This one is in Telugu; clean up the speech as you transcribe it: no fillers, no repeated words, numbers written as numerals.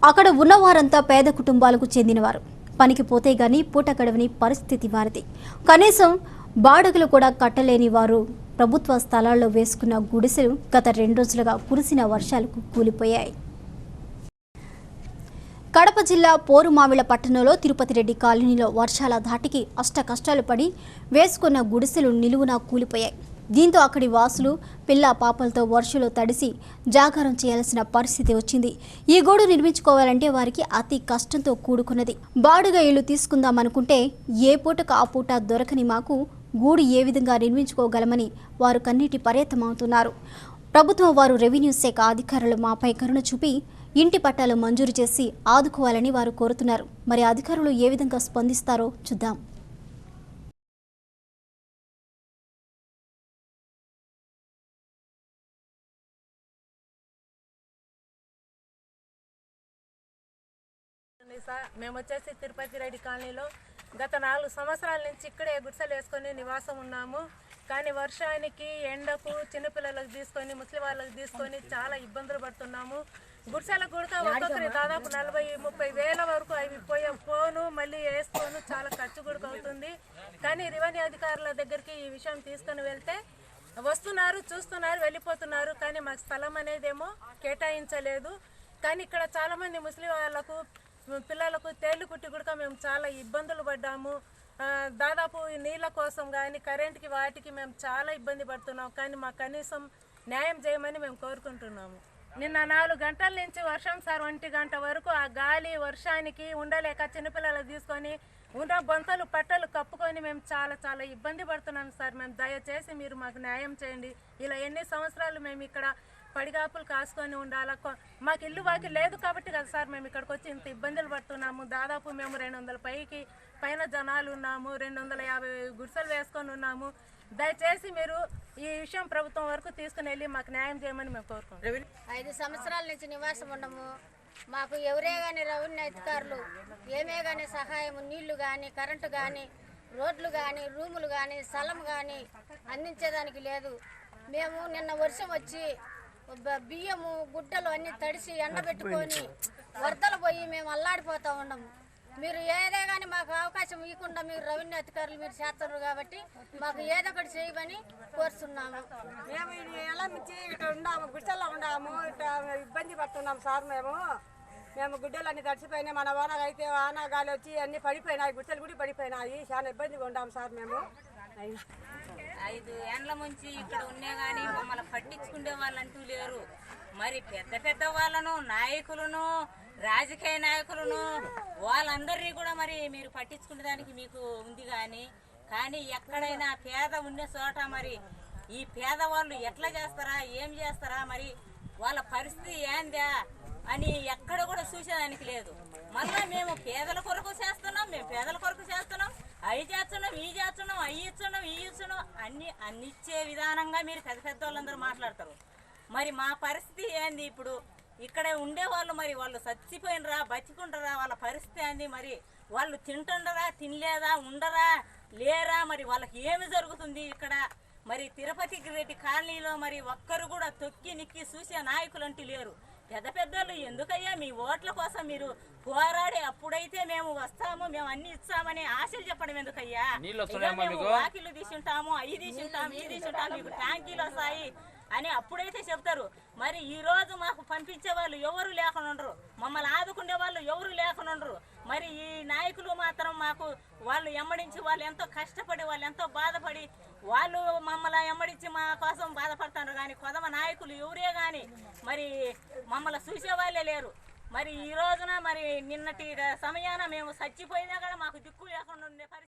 అక్కడ ఉన్నవారంతా పేద కుటుంబాలకు చెందినవారు. పనికి పోతే గాని పూట గడవని పరిస్థితి వారిది. కనీసం బాడుగలు కూడా కట్టలేని వారు ప్రభుత్వ స్థలాల్లో వేసుకున్న గుడిసెలు గత 2 రోజులుగా కురిసిన వర్షాలకు కూలిపోయాయి. కడప జిల్లా పోరుమామిళ్ల పట్టణంలో తిరుపతి రెడ్డి కాలనీలో వర్షాల ధాటికి కష్టాలు పడి వేసుకున్న గుడిసెలు నిలువునా కూలిపోయాయి. దీంతో అక్కడి వాసులు పిల్ల పాపలతో వర్షంలో తడిసి జాగారం చేయాల్సిన పరిస్థితి వచ్చింది. ఈ గూడు నిర్మించుకోవాలంటే వారికి అతి కష్టంతో కూడుకున్నది. బాడుగ ఇల్లు తీసుకుందామనుకుంటే ఏ పూటకు ఆ పూట దొరకని మాకు గూడు ఏ విధంగా నిర్మించుకోగలమని వారు కన్నీటి పర్యతమవుతున్నారు. ప్రభుత్వం వారు రెవెన్యూ శాఖ అధికారులు మాపై కరుణ చూపి ఇంటి పట్టాలు మంజూరు చేసి ఆదుకోవాలని వారు కోరుతున్నారు. మరి అధికారులు ఏ విధంగా స్పందిస్తారో చూద్దాం. మేము వచ్చేసి తిరుపతి రెడ్డి కాలనీలో గత 4 సంవత్సరాల నుంచి ఇక్కడే గుడిసెలు వేసుకొని నివాసం ఉన్నాము. కానీ వర్షానికి ఎండకు చిన్నపిల్లలకు తీసుకొని ముసలి వాళ్ళకి తీసుకొని చాలా ఇబ్బందులు పడుతున్నాము. గుడిసెల గుడక ఒక్కొక్కరి దాదాపు 40-30 వేల వరకు అవి పోను మళ్ళీ వేసుకోను చాలా ఖర్చు గుడక అవుతుంది. కానీ రెవెన్యూ అధికారుల దగ్గరికి ఈ విషయం తీసుకొని వెళ్తే వస్తున్నారు, చూస్తున్నారు, వెళ్ళిపోతున్నారు. కానీ మాకు స్థలం అనేదేమో కేటాయించలేదు. కానీ ఇక్కడ చాలామంది ముస్లిం వాళ్ళకు పిల్లలకు తేళ్లు కుట్టి కూడా మేము చాలా ఇబ్బందులు పడ్డాము. దాదాపు నీళ్ళ కోసం కానీ కరెంట్కి వాటికి మేము చాలా ఇబ్బంది పడుతున్నాం. కానీ మాకు కనీసం న్యాయం చేయమని మేము కోరుకుంటున్నాము. నిన్న 4 గంటల నుంచి వర్షం సార్ 1 గంట వరకు ఆ గాలి వర్షానికి ఉండలేక చిన్నపిల్లలు తీసుకొని ఉన్న బొంతలు పట్టలు కప్పుకొని మేము చాలా ఇబ్బంది పడుతున్నాం సార్. మేము దయచేసి మీరు మాకు న్యాయం చేయండి. ఇలా ఎన్ని సంవత్సరాలు మేము ఇక్కడ పడిగాపులు కాసుకొని ఉండాలా? మాకు ఇల్లు వాకి లేదు కాబట్టి కదా సార్ మేము ఇక్కడికి వచ్చి ఇంత ఇబ్బందులు పడుతున్నాము. దాదాపు మేము 200 పైన జనాలు ఉన్నాము. 250 గుడిసెలు వేసుకొని ఉన్నాము. దయచేసి మీరు ఈ విషయం ప్రభుత్వం వరకు తీసుకుని వెళ్ళి మాకు న్యాయం చేయమని మేము కోరుకుంటాం. 5 సంవత్సరాల నుంచి నివాసం ఉండము. మాకు ఎవరే కానీ రెవెన్యూ అధికారులు ఏమే కానీ సహాయం, నీళ్లు కానీ కరెంటు కానీ రోడ్లు కానీ రూములు కానీ స్థలం కానీ అందించేదానికి లేదు. మేము నిన్న వర్షం వచ్చి బియ్యము గుడ్డలు అన్నీ తడిసి ఎండబెట్టుకొని వరదలు పోయి మేము అల్లాడిపోతూ ఉన్నాము. మీరు ఏదే కానీ మాకు అవకాశం ఇవ్వకుండా మీరు రెవెన్యూ అధికారులు మీరు చేస్తారు కాబట్టి మాకు ఏదో ఒకటి చేయమని కోరుతున్నాము. మేము ఎలా నుంచి ఇట్లా ఉన్నాము, గుడిసెల్లో ఉన్నాము, ఇట్లా ఇబ్బంది పడుతున్నాము సార్. మేము గుడ్డలు అన్ని తడిసిపోయినాయి. మన వాన అయితే వాన గాలి వచ్చి అన్ని పడిపోయినాయి, గుడిసెలు కూడా పడిపోయినాయి. చాలా ఇబ్బందిగా ఉన్నాము సార్. మేము 5 ఏండ్ల నుంచి ఇక్కడ ఉన్నా కానీ మమ్మల్ని పట్టించుకునే వాళ్ళంటూ లేరు. మరి పెద్ద వాళ్ళను నాయకులను రాజకీయ నాయకులను వాళ్ళందరినీ కూడా మరి మీరు పట్టించుకునే దానికి మీకు ఉంది. కానీ ఎక్కడైనా పేద ఉన్న చోట మరి ఈ పేదవాళ్ళు ఎట్లా చేస్తారా, ఏం చేస్తారా, మరి వాళ్ళ పరిస్థితి ఏందా అని ఎక్కడ కూడా చూసేదానికి లేదు. మళ్ళీ మేము పేదల కొరకు చేస్తున్నాం, అవి చేస్తున్నాం, ఈ చేస్తున్నాం, అవి ఇస్తున్నాం, ఈ ఇస్తున్నాం అన్ని ఇచ్చే విధానంగా మీరు పెద్ద వాళ్ళందరూ మాట్లాడతారు. మరి మా పరిస్థితి ఏంది? ఇప్పుడు ఇక్కడ ఉండేవాళ్ళు మరి వాళ్ళు చచ్చిపోయినరా, బతికుండరా, వాళ్ళ పరిస్థితి ఏంది? మరి వాళ్ళు తింటుండరా, తినలేదా, ఉండరా, లేరా, మరి వాళ్ళకి ఏమి జరుగుతుంది ఇక్కడ? మరి తిరుపతి రెడ్డి కాలనీలో మరి ఒక్కరు కూడా తొక్కి నిక్కి చూసే నాయకులు అంటూ లేరు. పెద్దోళ్ళు ఎందుకయ్యా మీ ఓట్ల కోసం మీరు పోరాడి అప్పుడైతే మేము వస్తాము, మేము అన్ని ఇస్తామని ఆశలు చెప్పడం ఎందుకయ్యా? మేము వాకిలు తీసుంటాము, అవి తీసుంటాము, ఇది తీసుంటాము, మీకు ట్యాంకీలు వస్తాయి అని అప్పుడైతే చెప్తారు. మరి ఈ రోజు మాకు పంపించే వాళ్ళు ఎవరు లేకుండా, మమ్మల్ని ఆదుకునే వాళ్ళు ఎవరు లేకుండా, మరి ఈ నాయకులు మాత్రం మాకు వాళ్ళు ఎమ్మడించి వాళ్ళు ఎంతో కష్టపడి వాళ్ళు ఎంతో బాధపడి వాళ్ళు మమ్మల్ని ఎమ్మడించి మా కోసం బాధపడతారు. కానీ కొదమ నాయకులు ఎవరే కానీ మరి మమ్మల్ని చూసే వాళ్ళే లేరు. మరి ఈ రోజున మరి నిన్నటి సమయాన మేము చచ్చిపోయినా కూడా మాకు దిక్కు లేకుండా ఉండే పరిస్థితి.